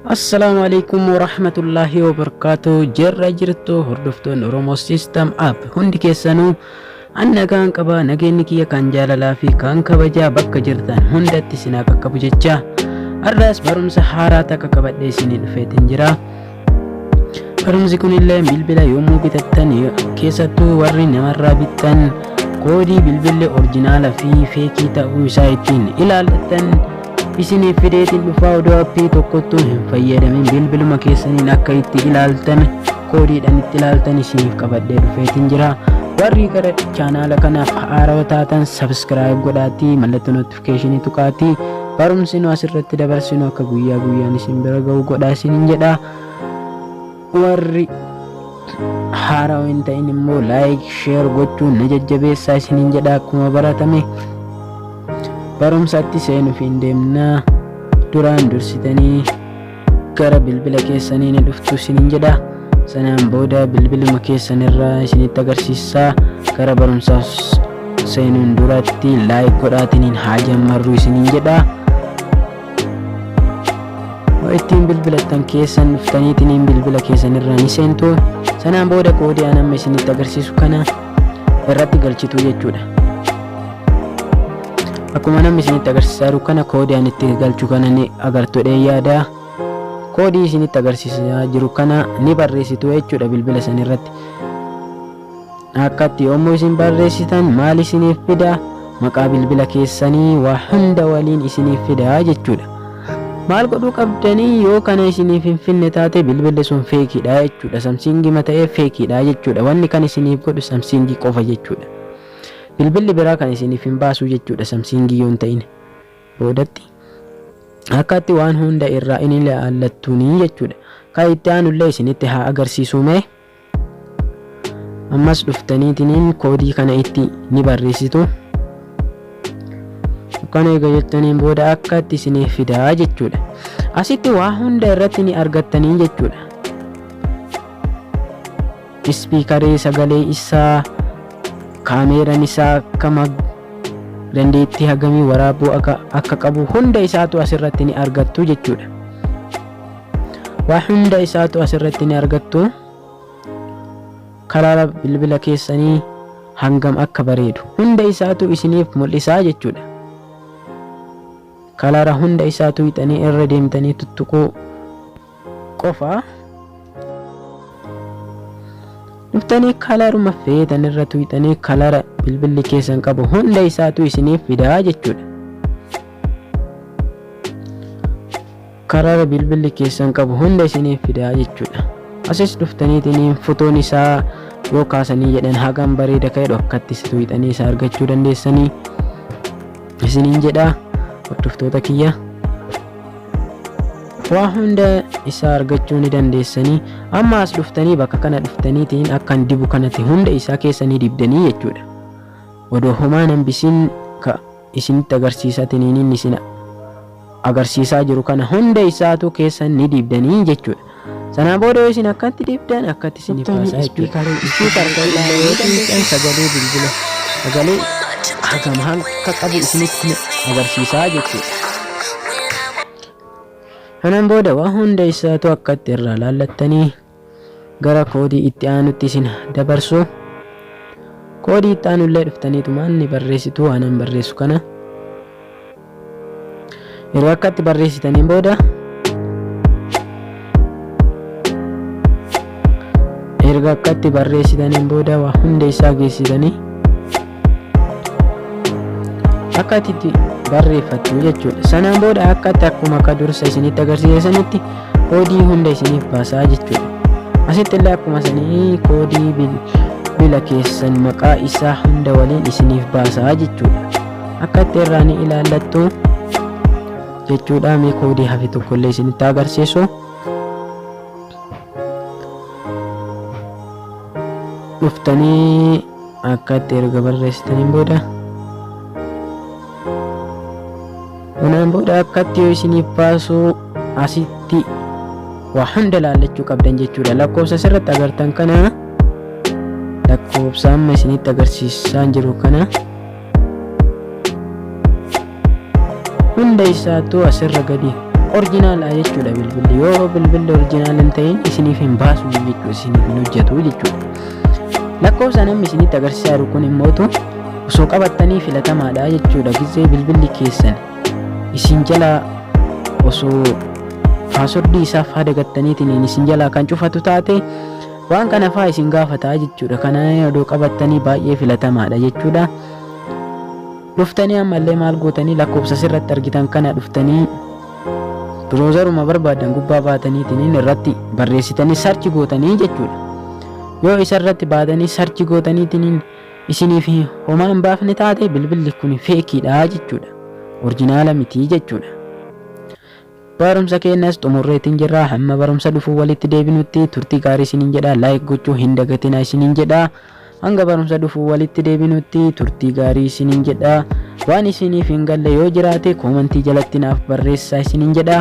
Assalamualaikum warahmatullahi wabarakatuh. Jirra jirtu hordoftoonni Oromoo System App hundi keessanuu nagaan qaba. Nageenyi kiyya kan jaalalaa fi kan kabajaa bakka jirtan hundatti sinaa qaqqabu jecha har'as barumsa haaraa takka qabadhee isinii dhufeetiin jira. Barumsi kunillee bilbila yommuu bitattan keessattuu warri namarraa bittan koodii bilbilli orjinaala fi feekii ta'uu isaa ittiin ilaallattan isinii fideetiin dhufaa odoo appii tokkottuu hin fayyadamin bilbiluma keessaniin akka itti ilaaltan koodiidhaan itti ilaaltan isiniif qabadhee dhufeetiin jira. Warri gara chaanaala kanaaf haarawaa taatan subscribe godhaatii mallattoo notificationii tuqaatii barumsi nu asirratti dabarsinu akka guyyaa guyyaan isin bira ga'u godhaa isiniin jedha. Warri haarawaa hin ta'in immoo like share gochuun na jajjabeessaa isiniin jedha. Akkuma baratame barumsatti seenuuf hin deemnaa duraan dursitanii gara bilbila keessanii ni dhuftu isiniin jedha. Sanaan booda bilbiluma keessanirraa isinitti agarsiisaa gara barumsaaf seenuun duratti like godhaatiniin haa jammarru isiniin jedha. Ittiin bilbilattan keessan dhuftaniitiniin bilbila keessanirraa ni seentu. Sanaan booda koodii amma isinitti agarsiisu kana irratti galchitu jechuudha. Akkuma namni isinitti agarsiisaa jiru kana koodii ani itti galchu kana ni agartudha yaada. Koodii isinitti agarsiisaa jiru kana ni barreessitu jechuudha bilbila san irratti. Akkatti yommuu isin barreessitan maal isiniif fida? Maqaa bilbila keessanii waa hunda waliin isiniif fida jechuudha. Maal godhuu qabdanii yoo kana isiniif hin finne taate bilbilli sun feekiidha jechuudha. Samsingii mata'ee feekiidha jechuudha. Wanni kan isiniif godhu samsingii qofa jechuudha. Bilbilli biraa kan isiniif hin baasu jechuudha samsingii yoo hin ta'in boodatti akkatti waan hunda irraa inni ilaallattuuni jechuudha. Kan itti aanullee isinitti haa agarsiisu mee ammas dhuftaniitiniin koodii kana itti ni barreessitu. Kana eega jettaniin booda akkatti isiniif fidaa jechuudha. Asitti waa hunda irratti ni argattanii jechuudha. Ispiikarii sagalee isaa kaameeraan isaa akkama dandeettii hagamii waraabuu akka qabu hunda isaatu asirratti ni argattu jechuudha. Waa hunda isaatu asirratti ni argattu. Kalaara bilbila keessanii hangam akka bareedu hunda isaatu isiniif mul'isaa jechuudha. Kalaara hunda isaatu hixanii irra deemtanii tuttuquu qofa. Dhuftanii kalaaruma feetan irra tuyxanii kalaara bilbilli keessan qabu hunda isaatu isiniif fidaa jechuudha. Kalaara bilbilli keessan qabu hunda isiniif fidaa jechuudha. Asis dhuftaniitiin fotoon isaa yoo kaasanii jedhan hagam bareeda ka'e akkatti tuyxanii isaa argachuu dandeessanii isiniin jedha. Hordoftoota kiyya waa hunda isaa argachuu ni dandeessanii. Amma as dhuftanii bakka kana dhuftaniitiin akkan dibu kanatti hunda isaa keessanii dibdanii jechuudha. Odoo homaa hambisiin ka isinitti agarsiisatiniin inni isin agarsiisaa jiru kana hunda isaatu keessan ni dibdanii jechuudha. Sanaan booda yoo isin akkatti dibdan akkatti isin baasaa jechuudha. Sagalee bilbila sagalee hagam akka qabu isinitti agarsiisaa jechuudha. Kanaan booda waa hunda isaatu akkatti irraa laallattanii gara koodii itti aanutti isin dabarsu. Koodii itti aanullee dhuftaniitumaan ni barreessitu waanan barreessu kana. Yeroo akkatti barreessitaniin booda erga akkatti barreessitaniin booda waa hunda isaa geessitanii akkatti itti barreeffattu jechuudha. Sanaan booda akkatti akkuma akka dursa isinitti agarsiisanitti koodii hunda isiniif baasaa jechuudha. Asitti illee akkuma sanii koodii bilbila keessan maqaa isaa hunda waliin isiniif baasaa jechuudha. Akkatti irraa ni ilaallattu jechuudha. Mee koodii hafe tokkollee isinitti agarsiisu. Dhuftanii akkatti erga barreessitaniin booda kanaan booda akkatti yoo isiniif baasu asitti waa hunda laallachuu qabdan jechuudha. Lakkoofsa asirratti agartan kana lakkoofsa amma isinitti agarsiisaa jiru kana hunda isaatu asirra gadi orjinaala jechuudha bilbilli. Yoo bilbilli orjinaal hin ta'in isiniif hin baasu jechuudha, isiniif hin hojjetu jechuudha. Lakkoofsa namni isinitti agarsiisaa jiru kun immoo osoo qabattanii filatamaadha jechuudha. Gizee bilbilli keessan isin jalaa osoo paaswordii isaa faa dagattaniitiin isin jalaa kan cufatu taate waan kana faa isin gaafataa jechuudha. Kana odoo qabattanii baay'ee filatamaadha jechuudha. Dhuftanii ammallee maal gootanii lakkoofsa sirratti argitan kana dhuftanii biroozaruma barbaadan gubbaa baataniitiin irratti barreessitanii sarchi gootanii jechuudha. Yoo isa irratti baatanii sarchi gootaniitiin isiniif homaa hin baafne taate bilbilli kun feekiidha jechuudha. Orjinaala miti jechuudha. Barumsa keenyas xumurreetiin jirra. Hamma barumsa dhufuu walitti deebinutti turtii gaarii isiniin jedha. Laayik gochuu hin dagatinaa isiniin jedha. Hanga barumsa dhufuu walitti deebinutti turtii gaarii isiniin jedha. Waan isiniif hin galle yoo jiraate koomentii jalatti naaf barreessaa isiniin jedha.